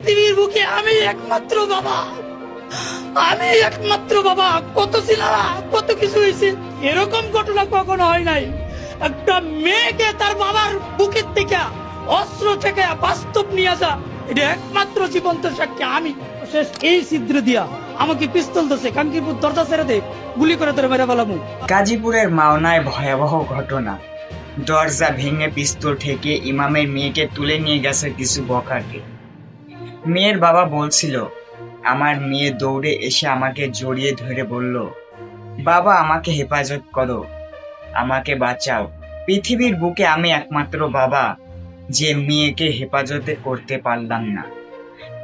পৃথিবীর বুকে আমি একমাত্র বাবা, আমি একমাত্র বাবা। কত ছিলারা, কত কিছু হয়েছে, এরকম ঘটনা কখনো হয় নাই। একটা মেয়েকে তার বাবার বুকের থেকে অস্ত্র থেকে বাস্তব নিয়ে আসা, এটা একমাত্র জীবন্ত সাক্ষী আমি। শেষ এই ছিদ্র দিয়া আমাকে পিস্তল দিচ্ছে, কাঙ্কিরপুর দরজা ছেড়ে দে, গুলি করে ধরে মেরে ফেলামু। গাজীপুরের মাওনায় ভয়াবহ ঘটনা। দরজা ভেঙে পিস্তল ঠেকে ইমামের মেয়েকে তুলে নিয়ে গেছে কিছু বখাটে। মেয়ের বাবা বলছিল, আমার মেয়ে দৌড়ে এসে আমাকে জড়িয়ে ধরে বলল, বাবা আমাকে হেফাজত করো, আমাকে বাঁচাও। পৃথিবীর বুকে আমি একমাত্র বাবা যে মেয়েকে হেফাজতে করতে পারলাম না।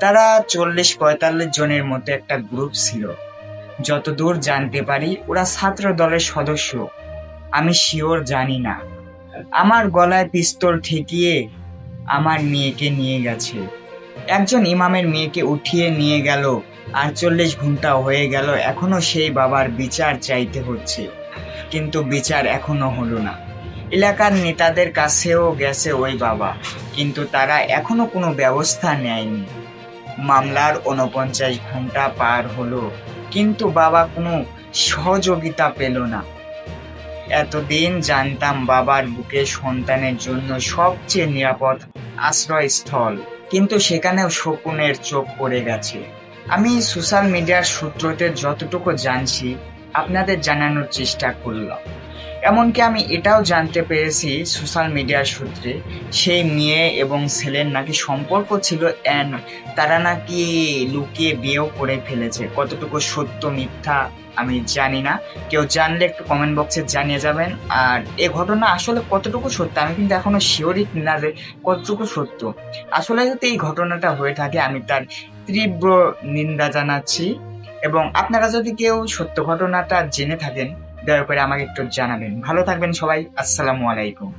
তারা 40-45 জনের মতো একটা গ্রুপ ছিল। যতদূর জানতে পারি ওরা ছাত্র দলের সদস্য, আমি শিওর জানি না। আমার গলায় পিস্তল ঠেকিয়ে আমার মেয়েকে নিয়ে গেছে। একজন ইমামের মেয়েকে উঠিয়ে নিয়ে গেল, 48 ঘন্টা হয়ে গেল, এখনো সেই বাবার বিচার চাইতে হচ্ছে, কিন্তু বিচার এখনো হলো না। এলাকার নেতাদের কাছেও গেছে ওই বাবা, কিন্তু তারা এখনো কোনো ব্যবস্থা নেয়নি। মামলার 49 ঘন্টা পার হলো, কিন্তু বাবা কোনো সহযোগিতা পেল না। এতদিন জানতাম বাবার বুকে সন্তানের জন্য সবচেয়ে নিরাপদ আশ্রয়স্থল, কিন্তু সেখানেও শকুনের চোখ পড়ে গেছে। আমি সোশ্যাল মিডিয়ার সূত্রতে যতটুকু জানছি আপনাদের জানানোর চেষ্টা করলাম। এমনকি আমি এটাও জানতে পেরেছি সোশ্যাল মিডিয়ার সূত্রে সেই মেয়ে এবং ছেলের নাকি সম্পর্ক ছিল, তারা নাকি লুকিয়ে বিয়েও করে ফেলেছে। কতটুকু সত্য মিথ্যা আমি জানি না, কেউ জানলে একটু কমেন্ট বক্সে জানিয়ে যাবেন। আর এ ঘটনা আসলে কতটুকু সত্য আমি কিন্তু এখনো শিওরই না যে কতটুকু সত্য। আসলে যদি এই ঘটনাটা হয়ে থাকে আমি তার তীব্র নিন্দা জানাচ্ছি, এবং আপনারা যদি কেউ সত্য ঘটনাটা জেনে থাকেন দয়া করে আমাকে একটু জানাবেন। ভালো থাকবেন সবাই, আসসালামু আলাইকুম।